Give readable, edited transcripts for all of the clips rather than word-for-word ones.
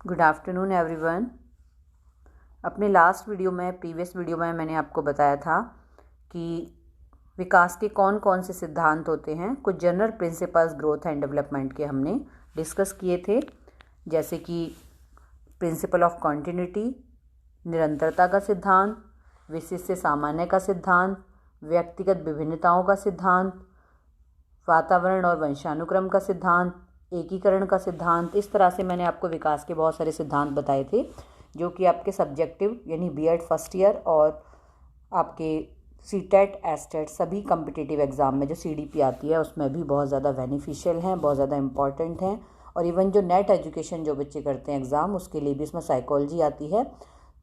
Good afternoon everyone. अपने last video में previous video में मैंने आपको बताया था कि विकास के कौन कौन से सिद्धांत होते हैं। कुछ general principles growth and development के हमने डिस्कस किए थे, जैसे कि प्रिंसिपल ऑफ कॉन्टिन्यूटी, निरंतरता का सिद्धांत, विशिष्ट से सामान्य का सिद्धांत, व्यक्तिगत विभिन्नताओं का सिद्धांत, वातावरण और वंशानुक्रम का सिद्धांत, एकीकरण का सिद्धांत। इस तरह से मैंने आपको विकास के बहुत सारे सिद्धांत बताए थे जो कि आपके सब्जेक्टिव यानी बीएड फर्स्ट ईयर और आपके सीटेट एस्टेट सभी कम्पिटिटिव एग्ज़ाम में जो सीडीपी आती है उसमें भी बहुत ज़्यादा बेनिफिशियल हैं, बहुत ज़्यादा इंपॉर्टेंट हैं। और इवन जो नेट एजुकेशन जो बच्चे करते हैं एग्ज़ाम, उसके लिए भी इसमें साइकोलॉजी आती है,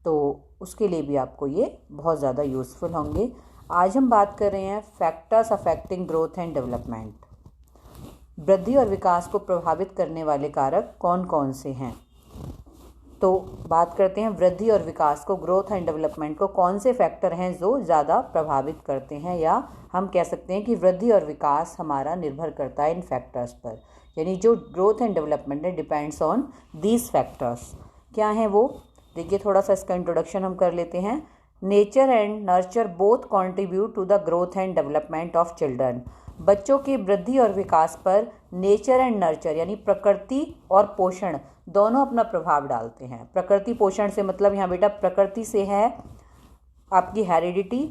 तो उसके लिए भी आपको ये बहुत ज़्यादा यूज़फुल होंगे। आज हम बात कर रहे हैं factors affecting growth and development. वृद्धि और विकास को प्रभावित करने वाले कारक कौन कौन से हैं। तो बात करते हैं वृद्धि और विकास को, ग्रोथ एंड डेवलपमेंट को कौन से फैक्टर हैं जो ज़्यादा प्रभावित करते हैं, या हम कह सकते हैं कि वृद्धि और विकास हमारा निर्भर करता है इन फैक्टर्स पर, यानी जो ग्रोथ एंड डेवलपमेंट है डिपेंड्स ऑन दीज फैक्टर्स। क्या हैं वो, देखिए थोड़ा सा इसका इंट्रोडक्शन हम कर लेते हैं। Nature and nurture both contribute to the growth and development of children. बच्चों की वृद्धि और विकास पर नेचर एंड नर्चर यानी प्रकृति और पोषण दोनों अपना प्रभाव डालते हैं। प्रकृति पोषण से मतलब यहाँ बेटा प्रकृति से है आपकी हेरिडिटी,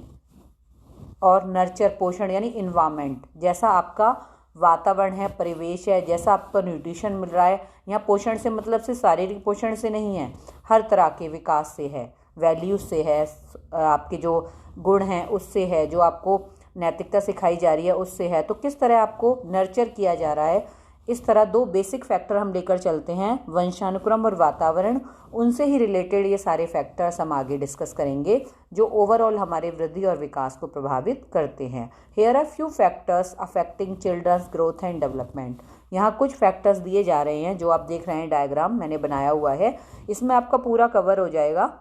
और नर्चर पोषण यानी इन्वायरमेंट, जैसा आपका वातावरण है, परिवेश है, जैसा आपको न्यूट्रिशन मिल रहा है। यहाँ पोषण से मतलब से शारीरिक पोषण से नहीं है, हर तरह के विकास से है, वैल्यूज से है, आपके जो गुण हैं उससे है, जो आपको नैतिकता सिखाई जा रही है उससे है। तो किस तरह आपको नर्चर किया जा रहा है, इस तरह दो बेसिक फैक्टर हम लेकर चलते हैं, वंशानुक्रम और वातावरण। उनसे ही रिलेटेड ये सारे फैक्टर्स हम आगे डिस्कस करेंगे जो ओवरऑल हमारे वृद्धि और विकास को प्रभावित करते हैं। Here are few factors affecting children's growth and development. यहाँ कुछ फैक्टर्स दिए जा रहे हैं जो आप देख रहे हैं, डायग्राम मैंने बनाया हुआ है, इसमें आपका पूरा कवर हो जाएगा।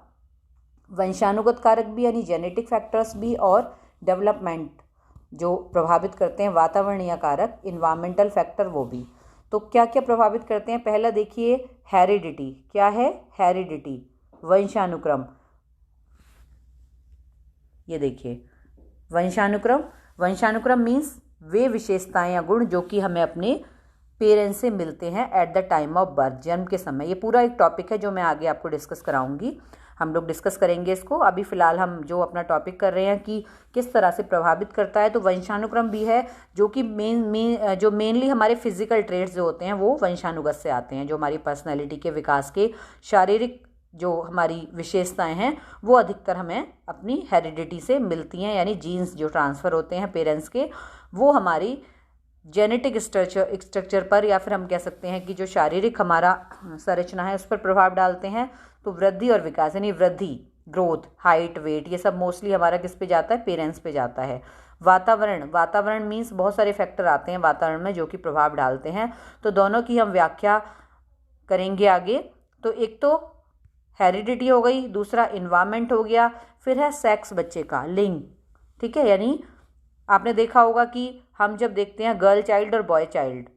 वंशानुगत कारक भी यानी जेनेटिक फैक्टर्स भी, और डेवलपमेंट जो प्रभावित करते हैं वातावरणीय कारक, इन्वायरमेंटल फैक्टर वो भी। तो क्या क्या प्रभावित करते हैं, पहला देखिए हेरिडिटी। क्या है हेरिडिटी, वंशानुक्रम। ये देखिए वंशानुक्रम, वंशानुक्रम मीन्स वे विशेषताएं या गुण जो कि हमें अपने पेरेंट्स से मिलते हैं at the time of birth, जन्म के समय। ये पूरा एक टॉपिक है जो मैं आगे आपको डिस्कस कराऊंगी, हम लोग डिस्कस करेंगे इसको। अभी फ़िलहाल हम जो अपना टॉपिक कर रहे हैं कि किस तरह से प्रभावित करता है, तो वंशानुक्रम भी है जो कि जो मेनली हमारे फिजिकल ट्रेट्स जो होते हैं वो वंशानुगत से आते हैं। जो हमारी पर्सनैलिटी के विकास के शारीरिक जो हमारी विशेषताएं हैं वो अधिकतर हमें अपनी हेरिडिटी से मिलती हैं, यानी जीन्स जो ट्रांसफ़र होते हैं पेरेंट्स के, वो हमारी जेनेटिक स्ट्रक्चर पर, या फिर हम कह सकते हैं कि जो शारीरिक हमारा संरचना है उस पर प्रभाव डालते हैं। तो वृद्धि और विकास यानी वृद्धि, ग्रोथ, हाइट, वेट, ये सब मोस्टली हमारा किस पे जाता है, पेरेंट्स पे जाता है। वातावरण, वातावरण मीन्स बहुत सारे फैक्टर आते हैं वातावरण में जो कि प्रभाव डालते हैं, तो दोनों की हम व्याख्या करेंगे आगे। तो एक तो हेरिडिटी हो गई, दूसरा इन्वायरमेंट हो गया, फिर है सेक्स, बच्चे का लिंग, ठीक है। यानी आपने देखा होगा कि हम जब देखते हैं गर्ल चाइल्ड और बॉय चाइल्ड,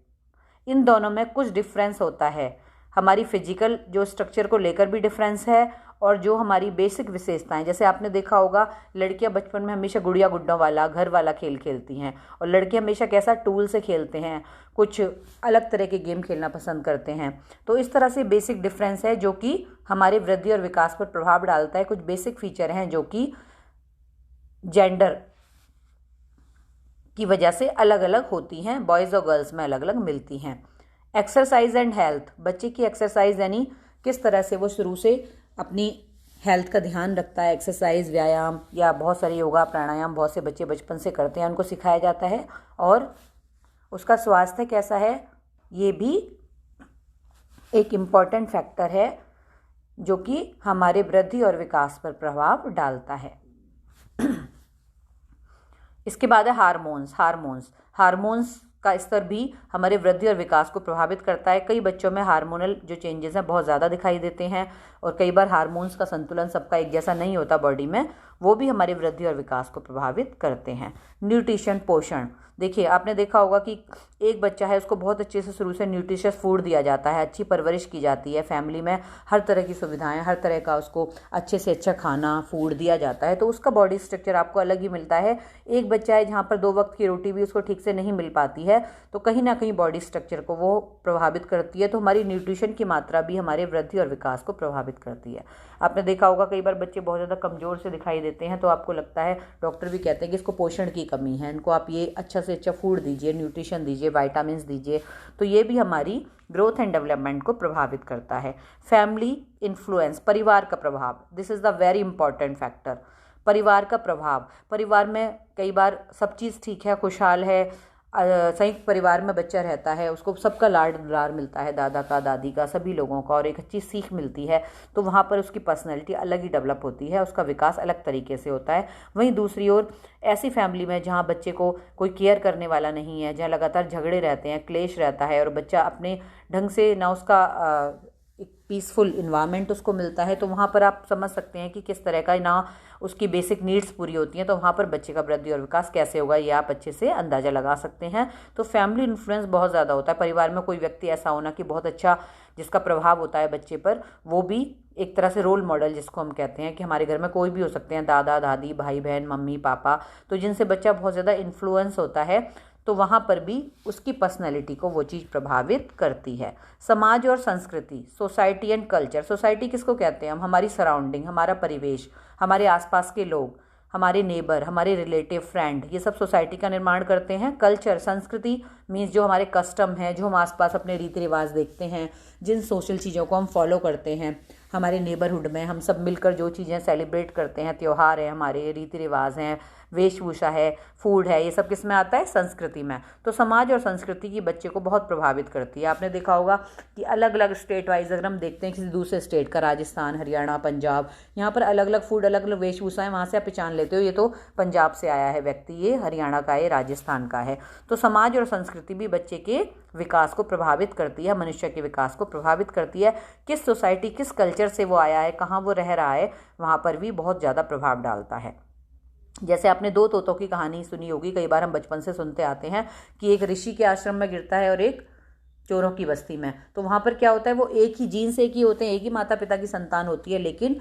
इन दोनों में कुछ डिफरेंस होता है। हमारी फिजिकल जो स्ट्रक्चर को लेकर भी डिफरेंस है, और जो हमारी बेसिक विशेषताएं, जैसे आपने देखा होगा लड़कियां बचपन में हमेशा गुड़िया गुड्डों वाला घर वाला खेल खेलती हैं, और लड़के हमेशा कैसा टूल से खेलते हैं, कुछ अलग तरह के गेम खेलना पसंद करते हैं। तो इस तरह से बेसिक डिफरेंस है जो कि हमारे वृद्धि और विकास पर प्रभाव डालता है। कुछ बेसिक फीचर हैं जो कि जेंडर की वजह से अलग अलग होती हैं, बॉयज़ और गर्ल्स में अलग अलग मिलती हैं। एक्सरसाइज एंड हेल्थ, बच्चे की एक्सरसाइज यानी किस तरह से वो शुरू से अपनी हेल्थ का ध्यान रखता है। एक्सरसाइज, व्यायाम, या बहुत सारे योगा प्राणायाम बहुत से बच्चे बचपन से करते हैं, उनको सिखाया जाता है, और उसका स्वास्थ्य कैसा है ये भी एक इम्पॉर्टेंट फैक्टर है जो कि हमारे वृद्धि और विकास पर प्रभाव डालता है। इसके बाद है हार्मोन्स। हार्मोन्स का स्तर भी हमारे वृद्धि और विकास को प्रभावित करता है। कई बच्चों में हार्मोनल जो चेंजेस हैं बहुत ज़्यादा दिखाई देते हैं, और कई बार हार्मोन्स का संतुलन सबका एक जैसा नहीं होता बॉडी में, वो भी हमारी वृद्धि और विकास को प्रभावित करते हैं। न्यूट्रिशन, पोषण, देखिए आपने देखा होगा कि एक बच्चा है, उसको बहुत अच्छे से शुरू से न्यूट्रिशियस फूड दिया जाता है, अच्छी परवरिश की जाती है, फैमिली में हर तरह की सुविधाएं, हर तरह का उसको अच्छे से अच्छा खाना फूड दिया जाता है, तो उसका बॉडी स्ट्रक्चर आपको अलग ही मिलता है। एक बच्चा है जहाँ पर 2 वक्त की रोटी भी उसको ठीक से नहीं मिल पाती है, तो कहीं ना कहीं बॉडी स्ट्रक्चर को वो प्रभावित करती है। तो हमारी न्यूट्रिशन की मात्रा भी हमारे वृद्धि और विकास को प्रभावित करती है। आपने देखा होगा कई बार बच्चे बहुत ज़्यादा कमज़ोर से दिखाई देते हैं, तो आपको लगता है, डॉक्टर भी कहते हैं कि इसको पोषण की कमी है, इनको आप ये अच्छा से अच्छा फूड दीजिए, न्यूट्रिशन दीजिए, वाइटामिन दीजिए, तो ये भी हमारी ग्रोथ एंड डेवलपमेंट को प्रभावित करता है। फैमिली इन्फ्लुएंस, परिवार का प्रभाव, this is the very important factor. परिवार का प्रभाव, परिवार में कई बार सब चीज़ ठीक है, खुशहाल है, संयुक्त परिवार में बच्चा रहता है, उसको सबका लाड दुलार मिलता है, दादा का, दादी का, सभी लोगों का, और एक अच्छी सीख मिलती है, तो वहाँ पर उसकी पर्सनैलिटी अलग ही डेवलप होती है, उसका विकास अलग तरीके से होता है। वहीं दूसरी ओर ऐसी फैमिली में जहाँ बच्चे को कोई केयर करने वाला नहीं है, जहाँ लगातार झगड़े रहते हैं, क्लेश रहता है, और बच्चा अपने ढंग से ना उसका एक पीसफुल इन्वायरमेंट उसको मिलता है, तो वहाँ पर आप समझ सकते हैं कि किस तरह का ना उसकी बेसिक नीड्स पूरी होती हैं, तो वहाँ पर बच्चे का वृद्धि और विकास कैसे होगा ये आप अच्छे से अंदाज़ा लगा सकते हैं। तो फैमिली इन्फ्लुएंस बहुत ज़्यादा होता है। परिवार में कोई व्यक्ति ऐसा होना कि बहुत अच्छा जिसका प्रभाव होता है बच्चे पर, वो भी एक तरह से रोल मॉडल जिसको हम कहते हैं, कि हमारे घर में कोई भी हो सकते हैं, दादा दादी, भाई बहन, मम्मी पापा, तो जिनसे बच्चा बहुत ज़्यादा इन्फ्लुएंस होता है, तो वहाँ पर भी उसकी पर्सनैलिटी को वो चीज़ प्रभावित करती है। समाज और संस्कृति, सोसाइटी एंड कल्चर, सोसाइटी किसको कहते हैं हम? हमारी सराउंडिंग, हमारा परिवेश, हमारे आसपास के लोग, हमारे नेबर, हमारे रिलेटिव, फ्रेंड, ये सब सोसाइटी का निर्माण करते हैं। कल्चर, संस्कृति मीन्स जो हमारे कस्टम हैं, जो हम आसपास अपने रीति रिवाज देखते हैं, जिन सोशल चीज़ों को हम फॉलो करते हैं, हमारे नेबरहुड में हम सब मिलकर जो चीज़ें सेलिब्रेट करते हैं, त्यौहार है, हमारे रीति रिवाज हैं, वेशभूषा है, फूड है, ये सब किस में आता है? संस्कृति में। तो समाज और संस्कृति की बच्चे को बहुत प्रभावित करती है। आपने देखा होगा कि अलग अलग स्टेट वाइज अगर हम देखते हैं किसी दूसरे स्टेट का, राजस्थान, हरियाणा, पंजाब, यहाँ पर अलग अलग फूड, अलग अलग वेशभूषाएं, वहाँ से आप पहचान लेते हो ये तो पंजाब से आया है व्यक्ति, ये हरियाणा का है, राजस्थान का है। तो समाज और संस्कृति भी बच्चे के विकास को प्रभावित करती है, मनुष्य के विकास को प्रभावित करती है। किस सोसाइटी, किस कल्चर से वो आया है, कहाँ वो रह रहा है, वहाँ पर भी बहुत ज़्यादा प्रभाव डालता है। जैसे आपने 2 तोतों की कहानी सुनी होगी, कई बार हम बचपन से सुनते आते हैं कि एक ऋषि के आश्रम में गिरता है और एक चोरों की बस्ती में। तो वहाँ पर क्या होता है, वो एक ही जीन से एक ही होते हैं, एक ही माता पिता की संतान होती है, लेकिन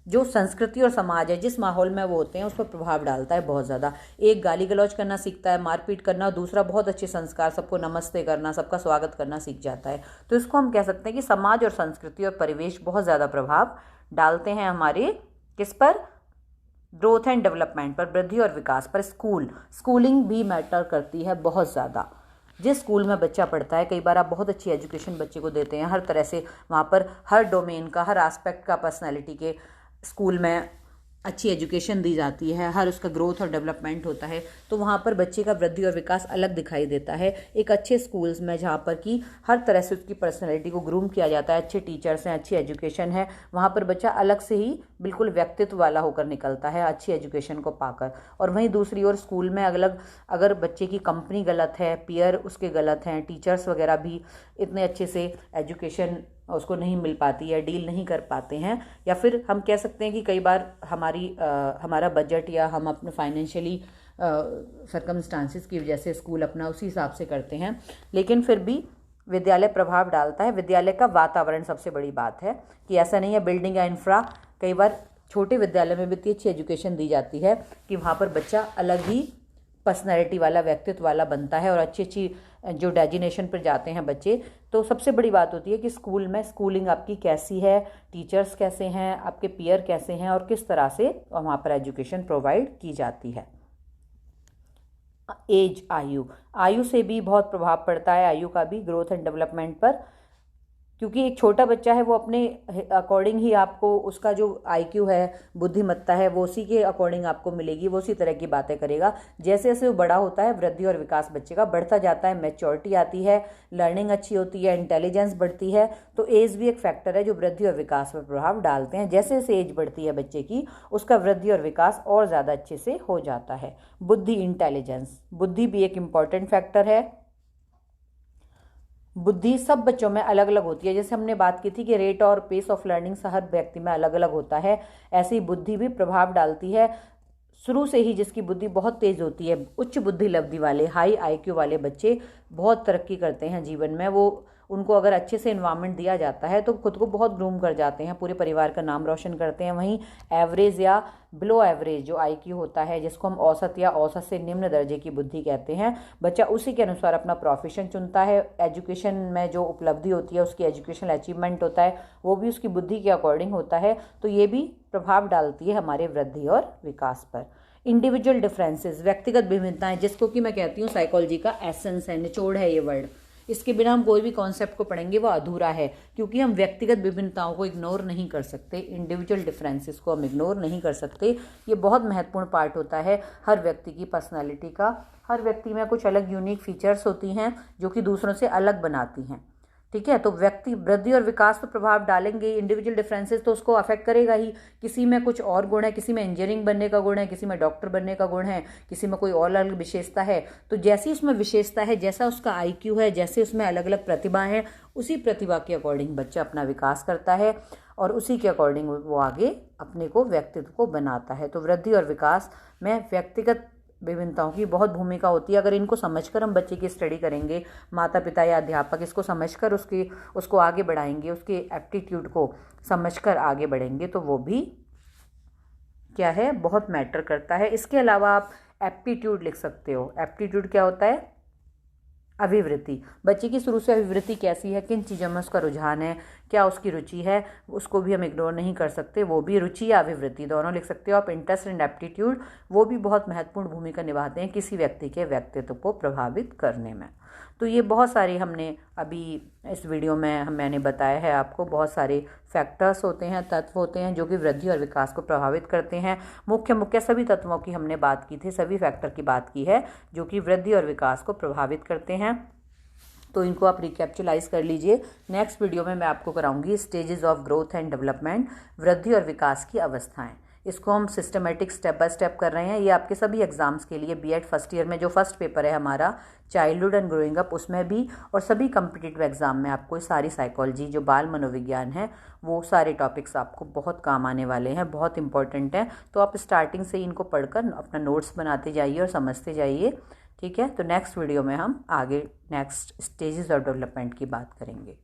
जो संस्कृति और समाज है, जिस माहौल में वो होते हैं, उस पर प्रभाव डालता है बहुत ज़्यादा। एक गाली गलौज करना सीखता है, मारपीट करना, दूसरा बहुत अच्छे संस्कार, सबको नमस्ते करना, सबका स्वागत करना सीख जाता है। तो इसको हम कह सकते हैं कि समाज और संस्कृति और परिवेश बहुत ज़्यादा प्रभाव डालते हैं हमारे किस पर? ग्रोथ एंड डेवलपमेंट पर, वृद्धि और विकास पर। स्कूलिंग भी मैटर करती है बहुत ज़्यादा। जिस स्कूल में बच्चा पढ़ता है, कई बार आप बहुत अच्छी एजुकेशन बच्चे को देते हैं, हर तरह से वहाँ पर हर डोमेन का, हर एस्पेक्ट का, पर्सनैलिटी के स्कूल में अच्छी एजुकेशन दी जाती है, हर उसका ग्रोथ और डेवलपमेंट होता है, तो वहाँ पर बच्चे का वृद्धि और विकास अलग दिखाई देता है। एक अच्छे स्कूल्स में जहाँ पर कि हर तरह से उसकी पर्सनैलिटी को ग्रूम किया जाता है, अच्छे टीचर्स हैं, अच्छी एजुकेशन है, वहाँ पर बच्चा अलग से ही बिल्कुल व्यक्तित्व वाला होकर निकलता है अच्छी एजुकेशन को पाकर। और वहीं दूसरी ओर स्कूल में अगर बच्चे की कंपनी गलत है, पीयर उसके गलत हैं, टीचर्स वगैरह भी इतने अच्छे से एजुकेशन उसको नहीं मिल पाती है, डील नहीं कर पाते हैं, या फिर हम कह सकते हैं कि कई बार हमारा बजट या हम अपने फाइनेंशियली सर्कमस्टांसिस की वजह से स्कूल अपना उसी हिसाब से करते हैं, लेकिन फिर भी विद्यालय प्रभाव डालता है। विद्यालय का वातावरण सबसे बड़ी बात है कि ऐसा नहीं है बिल्डिंग या इंफ्रा, कई बार छोटे विद्यालय में भी इतनी अच्छी एजुकेशन दी जाती है कि वहाँ पर बच्चा अलग ही पर्सनैलिटी वाला, व्यक्तित्व वाला बनता है, और अच्छी जो डेजिनेशन पर जाते हैं बच्चे। तो सबसे बड़ी बात होती है कि स्कूल में स्कूलिंग आपकी कैसी है, टीचर्स कैसे हैं, आपके पीयर कैसे हैं, और किस तरह से वहाँ पर एजुकेशन प्रोवाइड की जाती है। एज, आयु से भी बहुत प्रभाव पड़ता है, आयु का भी ग्रोथ एंड डेवलपमेंट पर, क्योंकि एक छोटा बच्चा है वो अपने अकॉर्डिंग ही आपको, उसका जो आईक्यू है, बुद्धिमत्ता है, वो उसी के अकॉर्डिंग आपको मिलेगी, वो उसी तरह की बातें करेगा। जैसे जैसे वो बड़ा होता है, वृद्धि और विकास बच्चे का बढ़ता जाता है, मैच्योरिटी आती है, लर्निंग अच्छी होती है, इंटेलिजेंस बढ़ती है। तो एज भी एक फैक्टर है जो वृद्धि और विकास पर प्रभाव डालते हैं। जैसे जैसे एज बढ़ती है बच्चे की, उसका वृद्धि और विकास और ज़्यादा अच्छे से हो जाता है। बुद्धि, इंटेलिजेंस, बुद्धि भी एक इम्पॉर्टेंट फैक्टर है। बुद्धि सब बच्चों में अलग अलग होती है। जैसे हमने बात की थी कि रेट और पेस ऑफ लर्निंग हर व्यक्ति में अलग अलग होता है, ऐसे ही बुद्धि भी प्रभाव डालती है। शुरू से ही जिसकी बुद्धि बहुत तेज होती है, उच्च बुद्धि लब्धि वाले, हाई आईक्यू वाले बच्चे बहुत तरक्की करते हैं जीवन में। वो उनको अगर अच्छे से इन्वायरमेंट दिया जाता है तो खुद को बहुत ग्रूम कर जाते हैं, पूरे परिवार का नाम रोशन करते हैं। वहीं एवरेज या बिलो एवरेज जो आईक्यू होता है, जिसको हम औसत या औसत से निम्न दर्जे की बुद्धि कहते हैं, बच्चा उसी के अनुसार अपना प्रोफेशन चुनता है। एजुकेशन में जो उपलब्धि होती है, उसकी एजुकेशनल अचीवमेंट होता है, वो भी उसकी बुद्धि के अकॉर्डिंग होता है। तो ये भी प्रभाव डालती है हमारे वृद्धि और विकास पर। इंडिविजुअल डिफरेंसेस, व्यक्तिगत विभिन्नताएं, जिसको कि मैं कहती हूँ साइकोलॉजी का एसेंस है, निचोड़ है ये वर्ड। इसके बिना हम कोई भी कॉन्सेप्ट को पढ़ेंगे वो अधूरा है, क्योंकि हम व्यक्तिगत विभिन्नताओं को इग्नोर नहीं कर सकते, इंडिविजुअल डिफरेंसेस को हम इग्नोर नहीं कर सकते। ये बहुत महत्वपूर्ण पार्ट होता है हर व्यक्ति की पर्सनालिटी का। हर व्यक्ति में कुछ अलग यूनिक फीचर्स होती हैं जो कि दूसरों से अलग बनाती हैं। ठीक है, तो व्यक्ति वृद्धि और विकास तो प्रभाव डालेंगे, इंडिविजुअल डिफरेंसेस तो उसको अफेक्ट करेगा ही। किसी में कुछ और गुण है, किसी में इंजीनियरिंग बनने का गुण है, किसी में डॉक्टर बनने का गुण है, किसी में कोई और अलग विशेषता है। तो जैसी उसमें विशेषता है, जैसा उसका आईक्यू है, जैसे उसमें अलग अलग प्रतिभाएं हैं, उसी प्रतिभा के अकॉर्डिंग बच्चा अपना विकास करता है और उसी के अकॉर्डिंग वो आगे अपने को व्यक्तित्व को बनाता है। तो वृद्धि और विकास में व्यक्तिगत विभिन्नताओं की बहुत भूमिका होती है। अगर इनको समझकर हम बच्चे की स्टडी करेंगे, माता पिता या अध्यापक इसको समझकर उसको आगे बढ़ाएंगे, उसके एप्टीट्यूड को समझकर आगे बढ़ेंगे, तो वो भी क्या है, बहुत मैटर करता है। इसके अलावा आप एप्टीट्यूड लिख सकते हो। एप्टीट्यूड क्या होता है? अभिवृत्ति। बच्चे की शुरू से अभिवृत्ति कैसी है, किन चीज़ों में उसका रुझान है, क्या उसकी रुचि है, उसको भी हम इग्नोर नहीं कर सकते। वो भी रुचि या अभिवृत्ति दोनों लिख सकते हो आप। इंटरेस्ट एंड एप्टीट्यूड वो भी बहुत महत्वपूर्ण भूमिका निभाते हैं किसी व्यक्ति के व्यक्तित्व को प्रभावित करने में। तो ये बहुत सारे हमने अभी इस वीडियो में मैंने बताया है आपको, बहुत सारे फैक्टर्स होते हैं, तत्व होते हैं जो कि वृद्धि और विकास को प्रभावित करते हैं। मुख्य सभी तत्वों की हमने बात की थी, सभी फैक्टर की बात की है जो कि वृद्धि और विकास को प्रभावित करते हैं। तो इनको आप रिकैप्चुलाइज कर लीजिए। नेक्स्ट वीडियो में मैं आपको कराऊंगी stages of growth and development, वृद्धि और विकास की अवस्थाएं। इसको हम सिस्टमेटिक स्टेप बाय स्टेप कर रहे हैं। ये आपके सभी एग्जाम्स के लिए, बीएड फर्स्ट ईयर में जो फर्स्ट पेपर है हमारा चाइल्डहुड एंड ग्रोइंग अप, उसमें भी, और सभी कम्पिटिटिव एग्जाम में आपको सारी साइकोलॉजी जो बाल मनोविज्ञान है, वो सारे टॉपिक्स आपको बहुत काम आने वाले हैं, बहुत इंपॉर्टेंट हैं। तो आप स्टार्टिंग से इनको पढ़कर अपना नोट्स बनाते जाइए और समझते जाइए। ठीक है, तो नेक्स्ट वीडियो में हम आगे नेक्स्ट स्टेजेस ऑफ डेवलपमेंट की बात करेंगे।